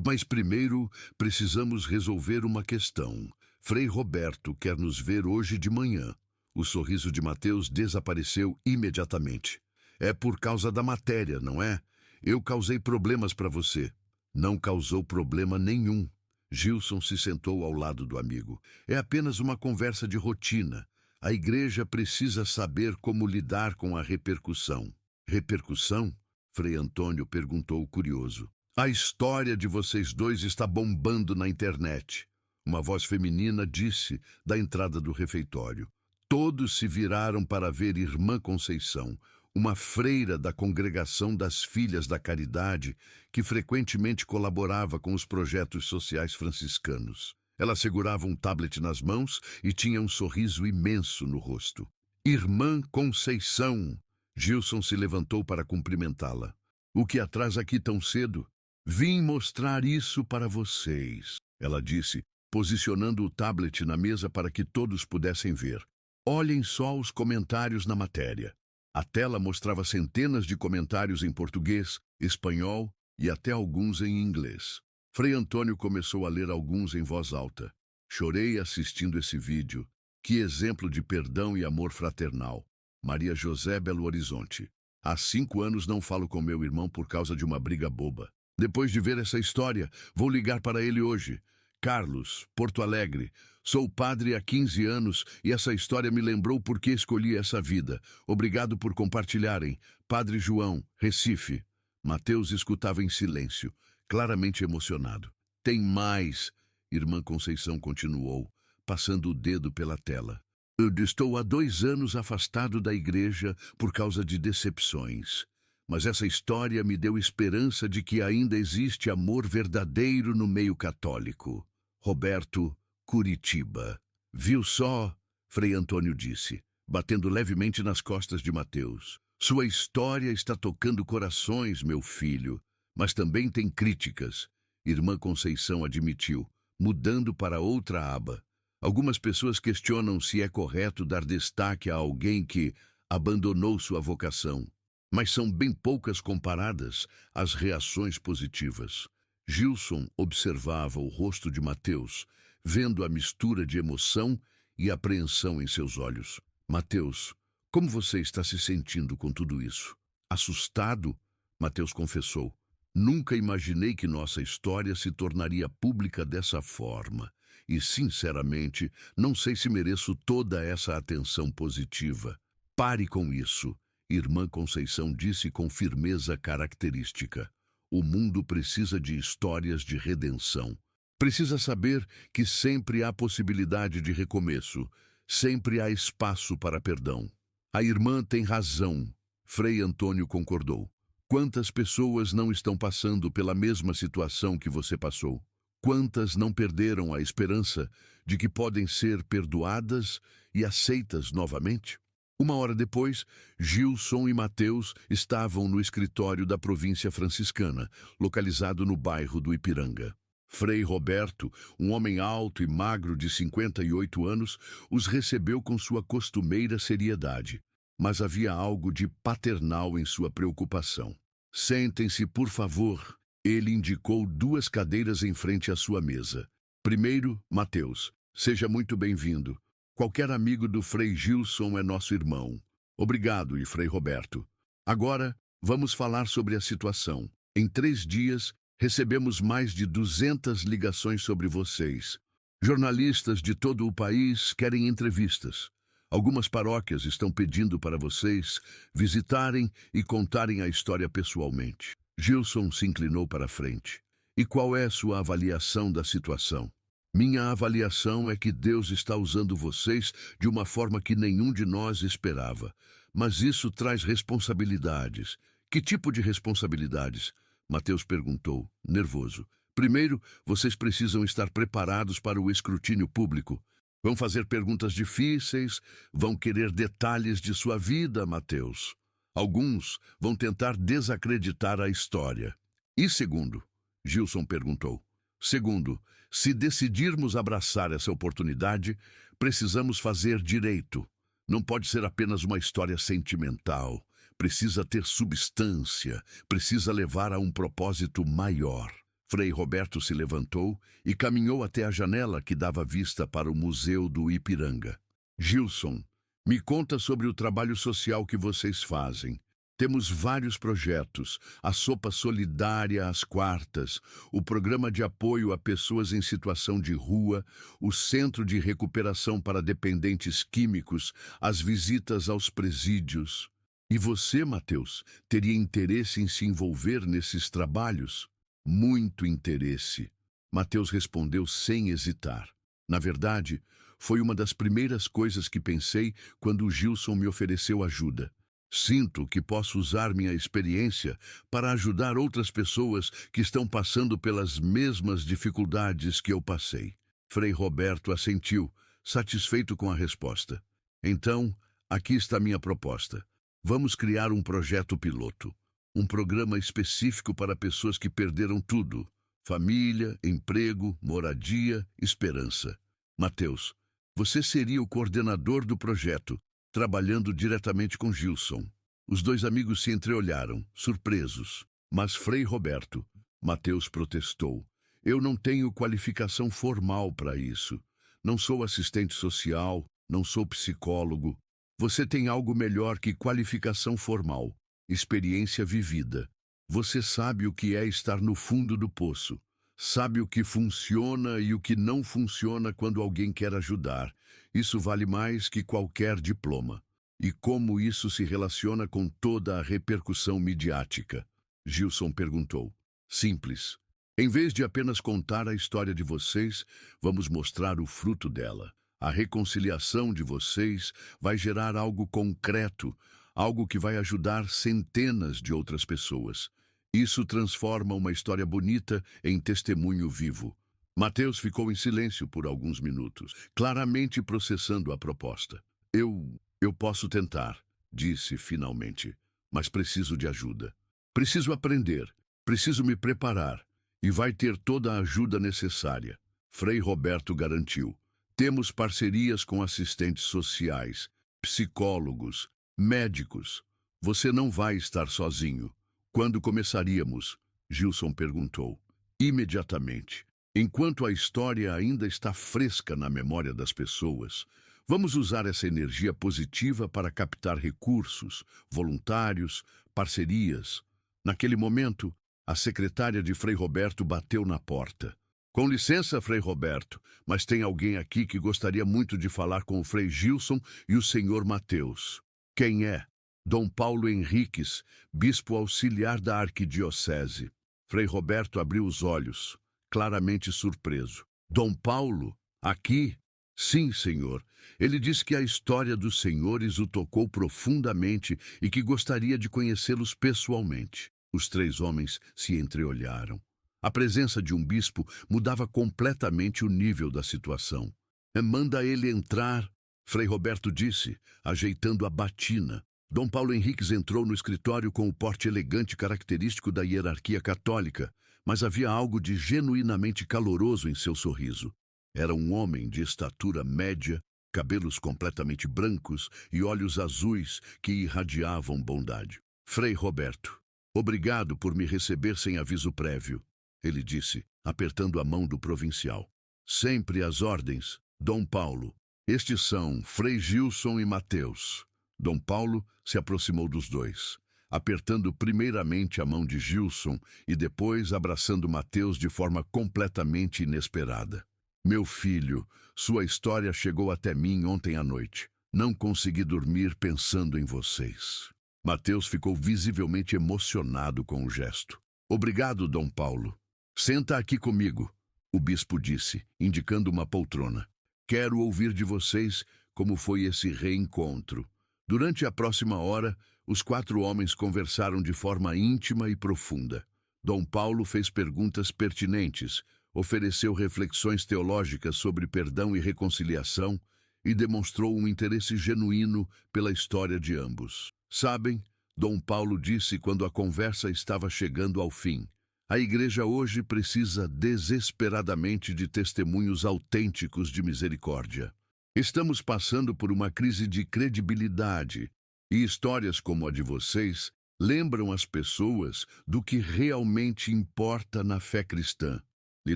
Mas primeiro precisamos resolver uma questão. Frei Roberto quer nos ver hoje de manhã. O sorriso de Mateus desapareceu imediatamente. É por causa da matéria, não é? Eu causei problemas para você. Não causou problema nenhum. Gilson se sentou ao lado do amigo. É apenas uma conversa de rotina. A igreja precisa saber como lidar com a repercussão. Repercussão? Frei Antônio perguntou curioso. A história de vocês dois está bombando na internet. Uma voz feminina disse da entrada do refeitório. Todos se viraram para ver Irmã Conceição, uma freira da Congregação das Filhas da Caridade, que frequentemente colaborava com os projetos sociais franciscanos. Ela segurava um tablet nas mãos e tinha um sorriso imenso no rosto. Irmã Conceição! Gilson se levantou para cumprimentá-la. O que a traz aqui tão cedo? Vim mostrar isso para vocês, ela disse, posicionando o tablet na mesa para que todos pudessem ver. Olhem só os comentários na matéria. A tela mostrava centenas de comentários em português, espanhol e até alguns em inglês. Frei Antônio começou a ler alguns em voz alta. Chorei assistindo esse vídeo. Que exemplo de perdão e amor fraternal. Maria José, Belo Horizonte. Há 5 anos não falo com meu irmão por causa de uma briga boba. Depois de ver essa história, vou ligar para ele hoje. Carlos, Porto Alegre. Sou padre há 15 anos e essa história me lembrou por que escolhi essa vida. Obrigado por compartilharem. Padre João, Recife. Mateus escutava em silêncio, claramente emocionado. Tem mais, Irmã Conceição continuou, passando o dedo pela tela. Eu estou há 2 anos afastado da igreja por causa de decepções. Mas essa história me deu esperança de que ainda existe amor verdadeiro no meio católico. Roberto, Curitiba. Viu só? Frei Antônio disse, batendo levemente nas costas de Mateus. Sua história está tocando corações, meu filho, mas também tem críticas. Irmã Conceição admitiu, mudando para outra aba. Algumas pessoas questionam se é correto dar destaque a alguém que abandonou sua vocação. Mas são bem poucas comparadas às reações positivas. Gilson observava o rosto de Mateus, vendo a mistura de emoção e apreensão em seus olhos. Mateus, como você está se sentindo com tudo isso? Assustado? Mateus confessou. Nunca imaginei que nossa história se tornaria pública dessa forma. E, sinceramente, não sei se mereço toda essa atenção positiva. Pare com isso. Irmã Conceição disse com firmeza característica. O mundo precisa de histórias de redenção. Precisa saber que sempre há possibilidade de recomeço. Sempre há espaço para perdão. A irmã tem razão. Frei Antônio concordou. Quantas pessoas não estão passando pela mesma situação que você passou? Quantas não perderam a esperança de que podem ser perdoadas e aceitas novamente? 1 hora depois, Gilson e Mateus estavam no escritório da província franciscana, localizado no bairro do Ipiranga. Frei Roberto, um homem alto e magro de 58 anos, os recebeu com sua costumeira seriedade, mas havia algo de paternal em sua preocupação. Sentem-se, por favor. Ele indicou 2 cadeiras em frente à sua mesa. Primeiro, Mateus. Seja muito bem-vindo. Qualquer amigo do Frei Gilson é nosso irmão. Obrigado, e Frei Roberto. Agora, vamos falar sobre a situação. Em 3 dias, recebemos mais de 200 ligações sobre vocês. Jornalistas de todo o país querem entrevistas. Algumas paróquias estão pedindo para vocês visitarem e contarem a história pessoalmente. Gilson se inclinou para a frente. E qual é sua avaliação da situação? Minha avaliação é que Deus está usando vocês de uma forma que nenhum de nós esperava. Mas isso traz responsabilidades. Que tipo de responsabilidades? Mateus perguntou, nervoso. Primeiro, vocês precisam estar preparados para o escrutínio público. Vão fazer perguntas difíceis, vão querer detalhes de sua vida, Mateus. Alguns vão tentar desacreditar a história. E segundo? Gilson perguntou. Segundo, se decidirmos abraçar essa oportunidade, precisamos fazer direito. Não pode ser apenas uma história sentimental. Precisa ter substância, precisa levar a um propósito maior. Frei Roberto se levantou e caminhou até a janela que dava vista para o Museu do Ipiranga. Gilson, me conta sobre o trabalho social que vocês fazem. Temos vários projetos, a sopa solidária às quartas, o programa de apoio a pessoas em situação de rua, o centro de recuperação para dependentes químicos, as visitas aos presídios. E você, Mateus, teria interesse em se envolver nesses trabalhos? Muito interesse. Mateus respondeu sem hesitar. Na verdade, foi uma das primeiras coisas que pensei quando o Gilson me ofereceu ajuda. Sinto que posso usar minha experiência para ajudar outras pessoas que estão passando pelas mesmas dificuldades que eu passei. Frei Roberto assentiu, satisfeito com a resposta. Então, aqui está minha proposta. Vamos criar um projeto piloto. Um programa específico para pessoas que perderam tudo. Família, emprego, moradia, esperança. Mateus, você seria o coordenador do projeto, trabalhando diretamente com Gilson. Os 2 amigos se entreolharam, surpresos. Mas Frei Roberto, Mateus protestou. Eu não tenho qualificação formal para isso. Não sou assistente social, não sou psicólogo. Você tem algo melhor que qualificação formal. Experiência vivida. Você sabe o que é estar no fundo do poço. Sabe o que funciona e o que não funciona quando alguém quer ajudar. Isso vale mais que qualquer diploma. E como isso se relaciona com toda a repercussão midiática? Gilson perguntou. Simples. Em vez de apenas contar a história de vocês, vamos mostrar o fruto dela. A reconciliação de vocês vai gerar algo concreto, algo que vai ajudar centenas de outras pessoas. Isso transforma uma história bonita em testemunho vivo. Mateus ficou em silêncio por alguns minutos, claramente processando a proposta. Eu posso tentar, disse finalmente, mas preciso de ajuda. Preciso aprender, preciso me preparar, e vai ter toda a ajuda necessária. Frei Roberto garantiu. Temos parcerias com assistentes sociais, psicólogos, médicos. Você não vai estar sozinho. Quando começaríamos? Gilson perguntou. Imediatamente. Enquanto a história ainda está fresca na memória das pessoas, vamos usar essa energia positiva para captar recursos, voluntários, parcerias. Naquele momento, a secretária de Frei Roberto bateu na porta. Com licença, Frei Roberto, mas tem alguém aqui que gostaria muito de falar com o Frei Gilson e o senhor Mateus. Quem é? Dom Paulo Henriques, bispo auxiliar da arquidiocese. Frei Roberto abriu os olhos, claramente surpreso. Dom Paulo? Aqui? Sim, senhor. Ele disse que a história dos senhores o tocou profundamente e que gostaria de conhecê-los pessoalmente. Os 3 homens se entreolharam. A presença de um bispo mudava completamente o nível da situação. Manda ele entrar, Frei Roberto disse, ajeitando a batina. Dom Paulo Henriques entrou no escritório com o porte elegante característico da hierarquia católica, mas havia algo de genuinamente caloroso em seu sorriso. Era um homem de estatura média, cabelos completamente brancos e olhos azuis que irradiavam bondade. Frei Roberto, obrigado por me receber sem aviso prévio, ele disse, apertando a mão do provincial. Sempre às ordens, Dom Paulo. Estes são Frei Gilson e Mateus. Dom Paulo se aproximou dos dois, apertando primeiramente a mão de Gilson e depois abraçando Mateus de forma completamente inesperada. Meu filho, sua história chegou até mim ontem à noite. Não consegui dormir pensando em vocês. Mateus ficou visivelmente emocionado com o gesto. Obrigado, Dom Paulo. Senta aqui comigo, o bispo disse, indicando uma poltrona. Quero ouvir de vocês como foi esse reencontro. Durante a próxima hora, os 4 homens conversaram de forma íntima e profunda. Dom Paulo fez perguntas pertinentes, ofereceu reflexões teológicas sobre perdão e reconciliação e demonstrou um interesse genuíno pela história de ambos. Sabem, Dom Paulo disse quando a conversa estava chegando ao fim, a Igreja hoje precisa desesperadamente de testemunhos autênticos de misericórdia. Estamos passando por uma crise de credibilidade e histórias como a de vocês lembram as pessoas do que realmente importa na fé cristã. E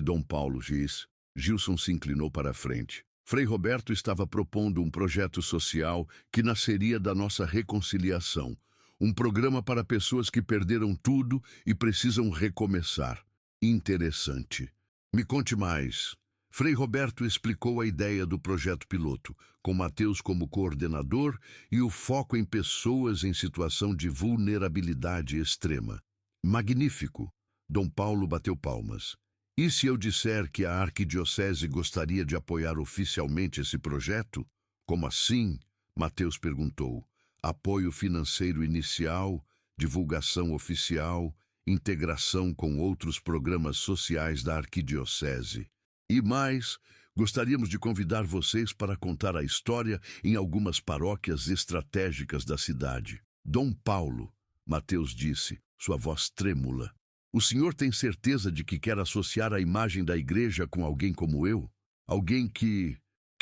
Dom Paulo diz. Gilson se inclinou para a frente. Frei Roberto estava propondo um projeto social que nasceria da nossa reconciliação. Um programa para pessoas que perderam tudo e precisam recomeçar. Interessante. Me conte mais. Frei Roberto explicou a ideia do projeto piloto, com Mateus como coordenador e o foco em pessoas em situação de vulnerabilidade extrema. Magnífico! Dom Paulo bateu palmas. E se eu disser que a arquidiocese gostaria de apoiar oficialmente esse projeto? Como assim? Mateus perguntou. Apoio financeiro inicial, divulgação oficial, integração com outros programas sociais da arquidiocese. E mais, gostaríamos de convidar vocês para contar a história em algumas paróquias estratégicas da cidade. Dom Paulo, Mateus disse, sua voz trêmula. O senhor tem certeza de que quer associar a imagem da igreja com alguém como eu? Alguém que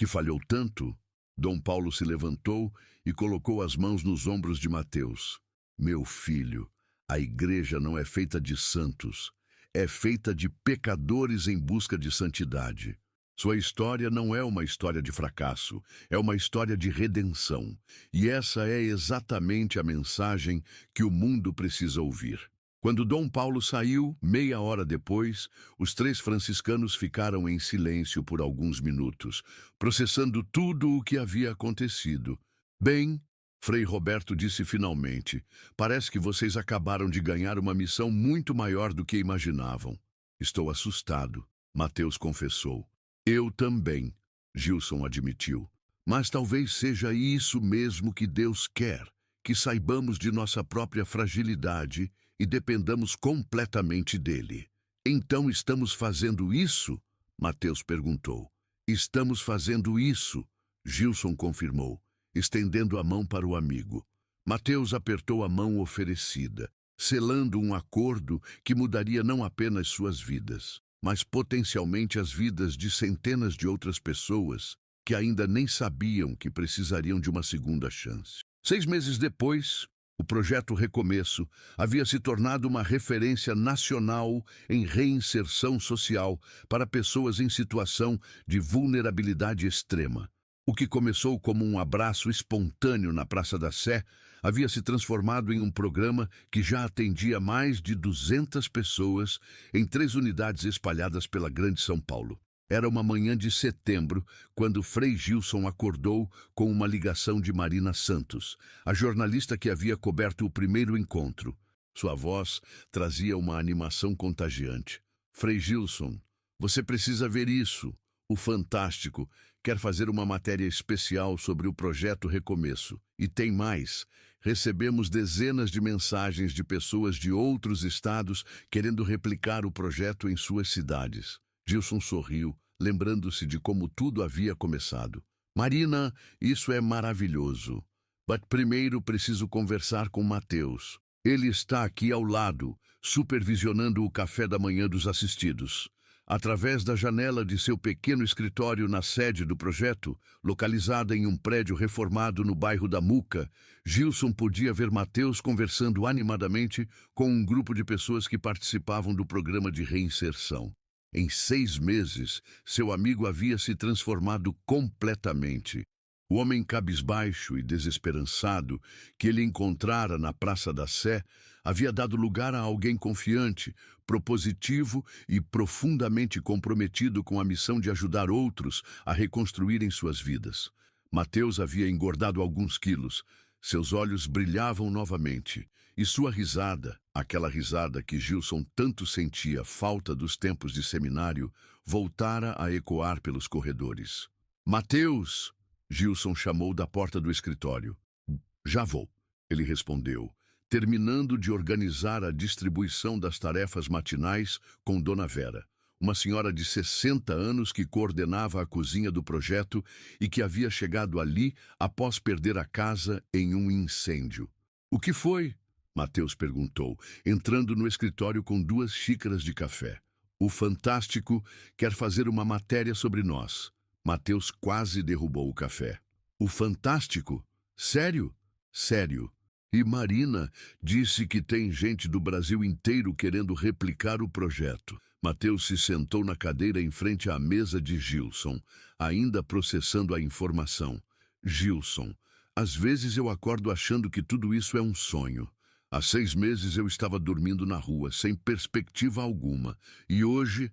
falhou tanto? Dom Paulo se levantou e colocou as mãos nos ombros de Mateus. Meu filho, a igreja não é feita de santos, é feita de pecadores em busca de santidade. Sua história não é uma história de fracasso, é uma história de redenção. E essa é exatamente a mensagem que o mundo precisa ouvir. Quando Dom Paulo saiu, meia hora depois, os 3 franciscanos ficaram em silêncio por alguns minutos, processando tudo o que havia acontecido. Bem, Frei Roberto disse finalmente, parece que vocês acabaram de ganhar uma missão muito maior do que imaginavam. Estou assustado, Mateus confessou. Eu também, Gilson admitiu. Mas talvez seja isso mesmo que Deus quer, que saibamos de nossa própria fragilidade e dependamos completamente dele. Então estamos fazendo isso? Mateus perguntou. Estamos fazendo isso, Gilson confirmou, estendendo a mão para o amigo. Mateus apertou a mão oferecida, selando um acordo que mudaria não apenas suas vidas, mas potencialmente as vidas de centenas de outras pessoas que ainda nem sabiam que precisariam de uma segunda chance. 6 meses depois, o projeto Recomeço havia se tornado uma referência nacional em reinserção social para pessoas em situação de vulnerabilidade extrema. O que começou como um abraço espontâneo na Praça da Sé havia se transformado em um programa que já atendia mais de 200 pessoas em 3 unidades espalhadas pela Grande São Paulo. Era uma manhã de setembro, quando Frei Gilson acordou com uma ligação de Marina Santos, a jornalista que havia coberto o primeiro encontro. Sua voz trazia uma animação contagiante. Frei Gilson, você precisa ver isso. O Fantástico quer fazer uma matéria especial sobre o projeto Recomeço. E tem mais. Recebemos dezenas de mensagens de pessoas de outros estados querendo replicar o projeto em suas cidades. Gilson sorriu, lembrando-se de como tudo havia começado. Marina, isso é maravilhoso. Mas primeiro preciso conversar com Mateus. Ele está aqui ao lado, supervisionando o café da manhã dos assistidos. Através da janela de seu pequeno escritório na sede do projeto, localizada em um prédio reformado no bairro da Muca, Gilson podia ver Mateus conversando animadamente com um grupo de pessoas que participavam do programa de reinserção. Em 6 meses, seu amigo havia se transformado completamente. O homem cabisbaixo e desesperançado que ele encontrara na Praça da Sé havia dado lugar a alguém confiante, propositivo e profundamente comprometido com a missão de ajudar outros a reconstruírem suas vidas. Mateus havia engordado alguns quilos, seus olhos brilhavam novamente, e sua risada, aquela risada que Gilson tanto sentia falta dos tempos de seminário, voltara a ecoar pelos corredores. Mateus! Gilson chamou da porta do escritório. Já vou, ele respondeu, terminando de organizar a distribuição das tarefas matinais com Dona Vera, uma senhora de 60 anos que coordenava a cozinha do projeto e que havia chegado ali após perder a casa em um incêndio. O que foi? Mateus perguntou, entrando no escritório com 2 xícaras de café. O Fantástico quer fazer uma matéria sobre nós. Mateus quase derrubou o café. O Fantástico? Sério? Sério. E Marina disse que tem gente do Brasil inteiro querendo replicar o projeto. Mateus se sentou na cadeira em frente à mesa de Gilson, ainda processando a informação. Gilson, às vezes eu acordo achando que tudo isso é um sonho. Há 6 meses eu estava dormindo na rua, sem perspectiva alguma. E hoje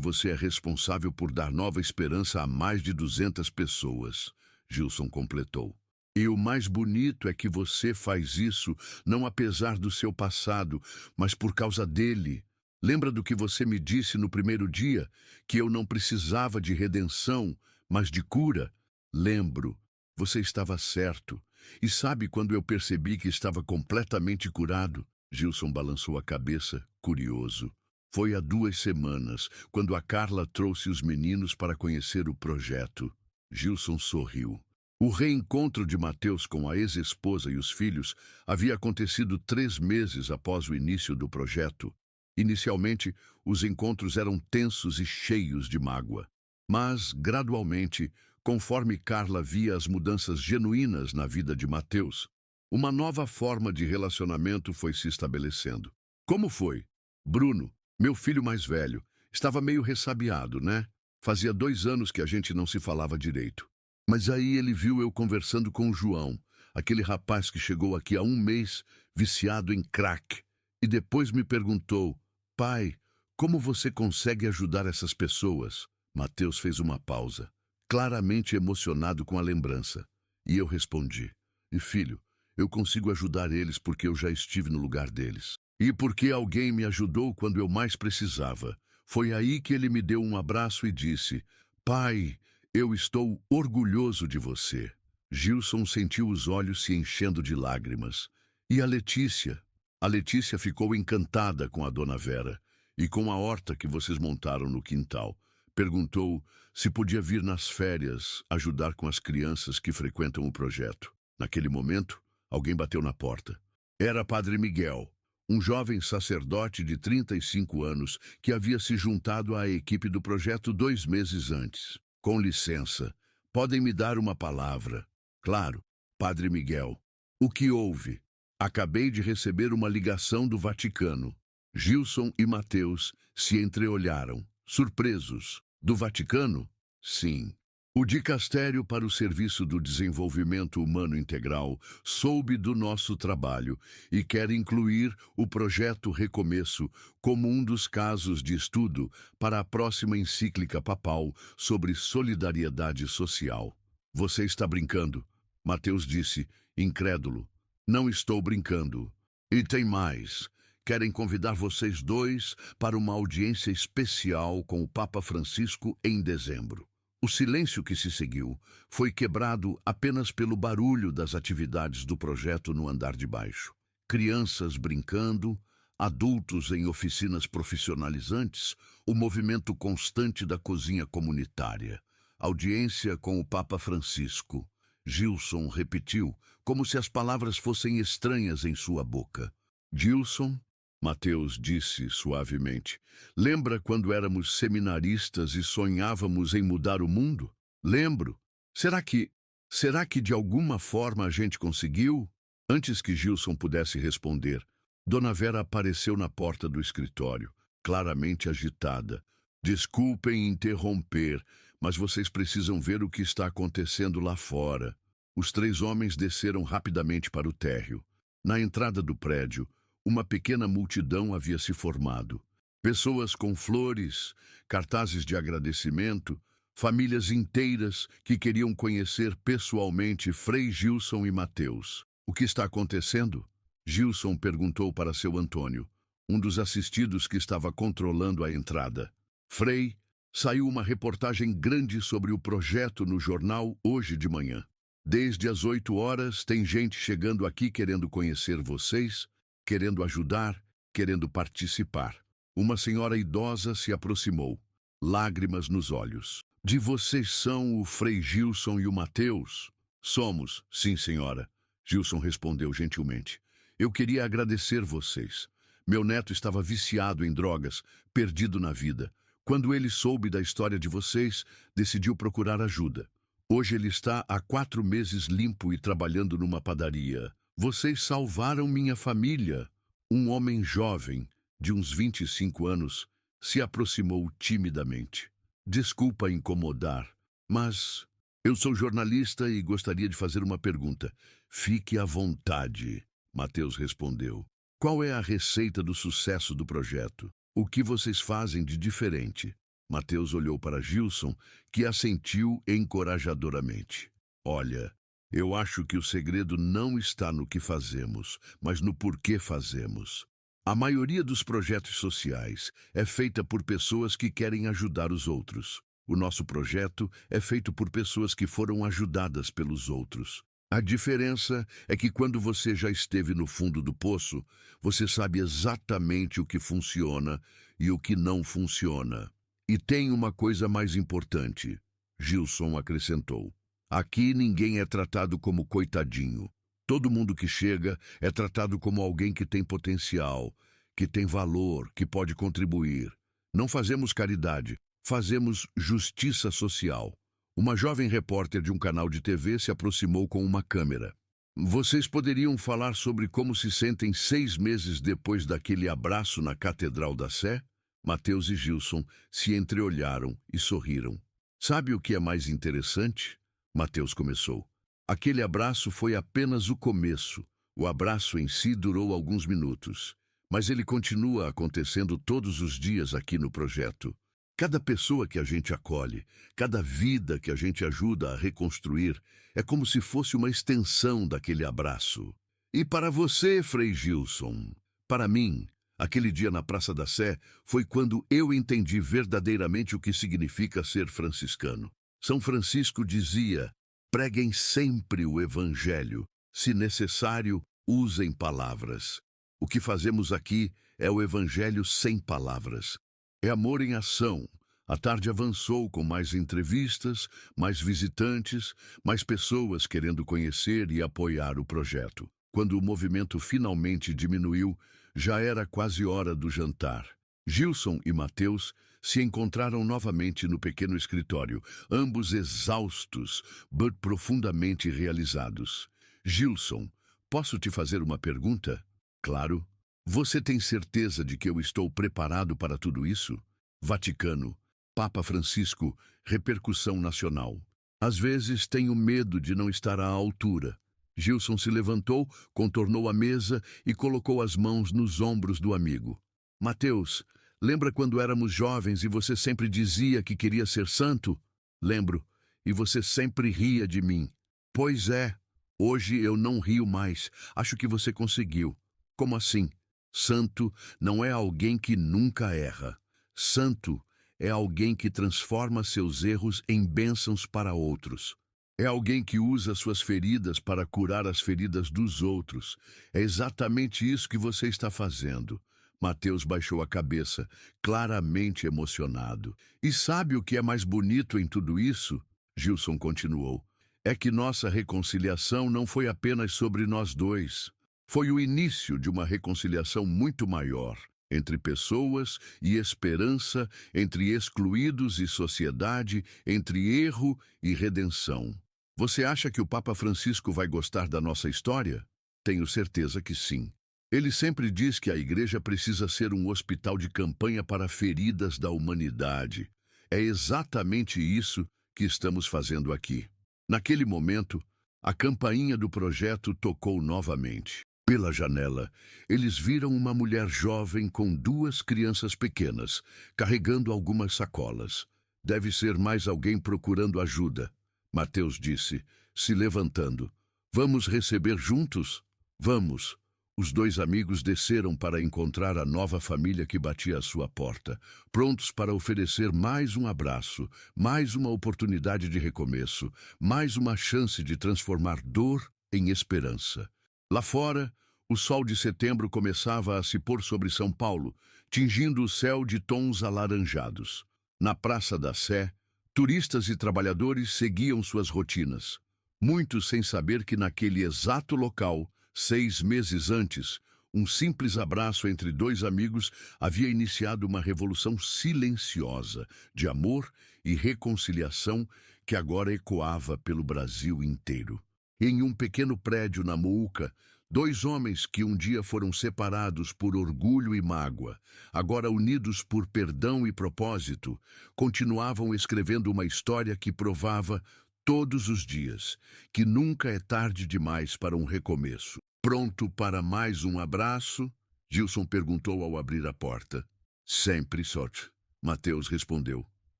você é responsável por dar nova esperança a mais de 200 pessoas. Gilson completou. E o mais bonito é que você faz isso não apesar do seu passado, mas por causa dele. Lembra do que você me disse no primeiro dia? Que eu não precisava de redenção, mas de cura? Lembro. Você estava certo. E sabe quando eu percebi que estava completamente curado? Gilson balançou a cabeça, curioso. Foi há 2 semanas, quando a Carla trouxe os meninos para conhecer o projeto. Gilson sorriu. O reencontro de Mateus com a ex-esposa e os filhos havia acontecido 3 meses após o início do projeto. Inicialmente, os encontros eram tensos e cheios de mágoa. Mas, gradualmente, conforme Carla via as mudanças genuínas na vida de Mateus, uma nova forma de relacionamento foi se estabelecendo. Como foi? Bruno, meu filho mais velho, estava meio ressabiado, né? Fazia 2 anos que a gente não se falava direito. Mas aí ele viu eu conversando com o João, aquele rapaz que chegou aqui há 1 mês, viciado em crack, e depois me perguntou, pai, como você consegue ajudar essas pessoas? Mateus fez uma pausa, claramente emocionado com a lembrança. E eu respondi, e filho, eu consigo ajudar eles porque eu já estive no lugar deles. E porque alguém me ajudou quando eu mais precisava. Foi aí que ele me deu um abraço e disse, pai, eu estou orgulhoso de você. Gilson sentiu os olhos se enchendo de lágrimas. E a Letícia? A Letícia ficou encantada com a Dona Vera e com a horta que vocês montaram no quintal. Perguntou se podia vir nas férias ajudar com as crianças que frequentam o projeto. Naquele momento, alguém bateu na porta. Era Padre Miguel, um jovem sacerdote de 35 anos que havia se juntado à equipe do projeto 2 meses antes. Com licença, podem me dar uma palavra? Claro, Padre Miguel. O que houve? Acabei de receber uma ligação do Vaticano. Gilson e Mateus se entreolharam, surpresos. Do Vaticano? Sim. O Dicastério para o Serviço do Desenvolvimento Humano Integral soube do nosso trabalho e quer incluir o projeto Recomeço como um dos casos de estudo para a próxima encíclica papal sobre solidariedade social. Você está brincando? Mateus disse, incrédulo. Não estou brincando. E tem mais. Querem convidar vocês 2 para uma audiência especial com o Papa Francisco em dezembro. O silêncio que se seguiu foi quebrado apenas pelo barulho das atividades do projeto no andar de baixo. Crianças brincando, adultos em oficinas profissionalizantes, o movimento constante da cozinha comunitária. Audiência com o Papa Francisco. Gilson repetiu, como se as palavras fossem estranhas em sua boca. Gilson? Mateus disse suavemente. Lembra quando éramos seminaristas e sonhávamos em mudar o mundo? Lembro. Será que de alguma forma a gente conseguiu? Antes que Gilson pudesse responder, Dona Vera apareceu na porta do escritório, claramente agitada. Desculpem interromper, mas vocês precisam ver o que está acontecendo lá fora. Os três homens desceram rapidamente para o térreo. Na entrada do prédio, uma pequena multidão havia se formado. Pessoas com flores, cartazes de agradecimento, famílias inteiras que queriam conhecer pessoalmente Frei Gilson e Mateus. O que está acontecendo? Gilson perguntou para seu Antônio, um dos assistidos que estava controlando a entrada. Frei, saiu uma reportagem grande sobre o projeto no jornal hoje de manhã. Desde as 8 horas tem gente chegando aqui querendo conhecer vocês, querendo ajudar, querendo participar. Uma senhora idosa se aproximou, lágrimas nos olhos. De vocês são o Frei Gilson e o Mateus? Somos, sim, senhora. Gilson respondeu gentilmente. Eu queria agradecer vocês. Meu neto estava viciado em drogas, perdido na vida. Quando ele soube da história de vocês, decidiu procurar ajuda. Hoje ele está há 4 meses limpo e trabalhando numa padaria. Vocês salvaram minha família. Um homem jovem, de uns 25 anos, se aproximou timidamente. Desculpa incomodar, mas eu sou jornalista e gostaria de fazer uma pergunta. Fique à vontade, Mateus respondeu. Qual é a receita do sucesso do projeto? O que vocês fazem de diferente? Mateus olhou para Gilson, que assentiu encorajadoramente. Olha, eu acho que o segredo não está no que fazemos, mas no porquê fazemos. A maioria dos projetos sociais é feita por pessoas que querem ajudar os outros. O nosso projeto é feito por pessoas que foram ajudadas pelos outros. A diferença é que quando você já esteve no fundo do poço, você sabe exatamente o que funciona e o que não funciona. E tem uma coisa mais importante, Gilson acrescentou. Aqui ninguém é tratado como coitadinho. Todo mundo que chega é tratado como alguém que tem potencial, que tem valor, que pode contribuir. Não fazemos caridade, fazemos justiça social. Uma jovem repórter de um canal de TV se aproximou com uma câmera. Vocês poderiam falar sobre como se sentem 6 meses depois daquele abraço na Catedral da Sé? Mateus e Gilson se entreolharam e sorriram. Sabe o que é mais interessante? Mateus começou. Aquele abraço foi apenas o começo. O abraço em si durou alguns minutos. Mas ele continua acontecendo todos os dias aqui no projeto. Cada pessoa que a gente acolhe, cada vida que a gente ajuda a reconstruir, é como se fosse uma extensão daquele abraço. E para você, Frei Gilson, para mim, aquele dia na Praça da Sé foi quando eu entendi verdadeiramente o que significa ser franciscano. São Francisco dizia: preguem sempre o Evangelho. Se necessário, usem palavras. O que fazemos aqui é o Evangelho sem palavras. É amor em ação. A tarde avançou com mais entrevistas, mais visitantes, mais pessoas querendo conhecer e apoiar o projeto. Quando o movimento finalmente diminuiu, já era quase hora do jantar. Gilson e Mateus se encontraram novamente no pequeno escritório, ambos exaustos, mas profundamente realizados. Gilson, posso te fazer uma pergunta? Claro. Você tem certeza de que eu estou preparado para tudo isso? Vaticano, Papa Francisco, repercussão nacional. Às vezes tenho medo de não estar à altura. Gilson se levantou, contornou a mesa e colocou as mãos nos ombros do amigo. Mateus, lembra quando éramos jovens e você sempre dizia que queria ser santo? Lembro, e você sempre ria de mim. Pois é, hoje eu não rio mais. Acho que você conseguiu. Como assim? Santo não é alguém que nunca erra. Santo é alguém que transforma seus erros em bênçãos para outros. É alguém que usa suas feridas para curar as feridas dos outros. É exatamente isso que você está fazendo. Mateus baixou a cabeça, claramente emocionado. E sabe o que é mais bonito em tudo isso? Gilson continuou. É que nossa reconciliação não foi apenas sobre nós dois. Foi o início de uma reconciliação muito maior, entre pessoas e esperança, entre excluídos e sociedade, entre erro e redenção. Você acha que o Papa Francisco vai gostar da nossa história? Tenho certeza que sim. Ele sempre diz que a igreja precisa ser um hospital de campanha para feridas da humanidade. É exatamente isso que estamos fazendo aqui. Naquele momento, a campainha do projeto tocou novamente. Pela janela, eles viram uma mulher jovem com duas crianças pequenas, carregando algumas sacolas. Deve ser mais alguém procurando ajuda, Mateus disse, se levantando. Vamos receber juntos? Vamos. Os dois amigos desceram para encontrar a nova família que batia à sua porta, prontos para oferecer mais um abraço, mais uma oportunidade de recomeço, mais uma chance de transformar dor em esperança. Lá fora, o sol de setembro começava a se pôr sobre São Paulo, tingindo o céu de tons alaranjados. Na Praça da Sé, turistas e trabalhadores seguiam suas rotinas, muitos sem saber que naquele exato local, 6 meses antes, um simples abraço entre dois amigos havia iniciado uma revolução silenciosa de amor e reconciliação que agora ecoava pelo Brasil inteiro. Em um pequeno prédio na Moca, dois homens que um dia foram separados por orgulho e mágoa, agora unidos por perdão e propósito, continuavam escrevendo uma história que provava todos os dias que nunca é tarde demais para um recomeço. Pronto para mais um abraço? Gilson perguntou ao abrir a porta. Sempre, sorte, Mateus respondeu,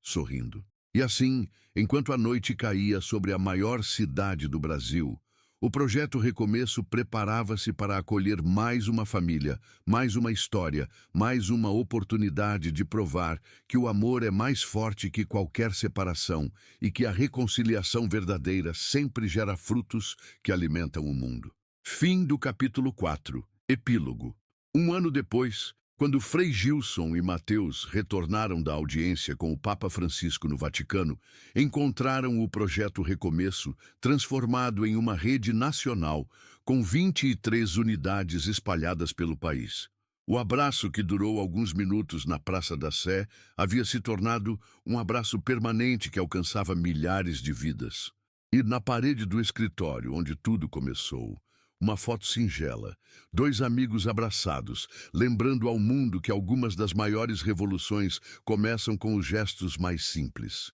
sorrindo. E assim, enquanto a noite caía sobre a maior cidade do Brasil, o projeto Recomeço preparava-se para acolher mais uma família, mais uma história, mais uma oportunidade de provar que o amor é mais forte que qualquer separação e que a reconciliação verdadeira sempre gera frutos que alimentam o mundo. Fim do capítulo 4. Epílogo. Um ano depois, quando Frei Gilson e Mateus retornaram da audiência com o Papa Francisco no Vaticano, encontraram o projeto Recomeço transformado em uma rede nacional com 23 unidades espalhadas pelo país. O abraço que durou alguns minutos na Praça da Sé havia se tornado um abraço permanente que alcançava milhares de vidas. E na parede do escritório, onde tudo começou, uma foto singela, dois amigos abraçados, lembrando ao mundo que algumas das maiores revoluções começam com os gestos mais simples.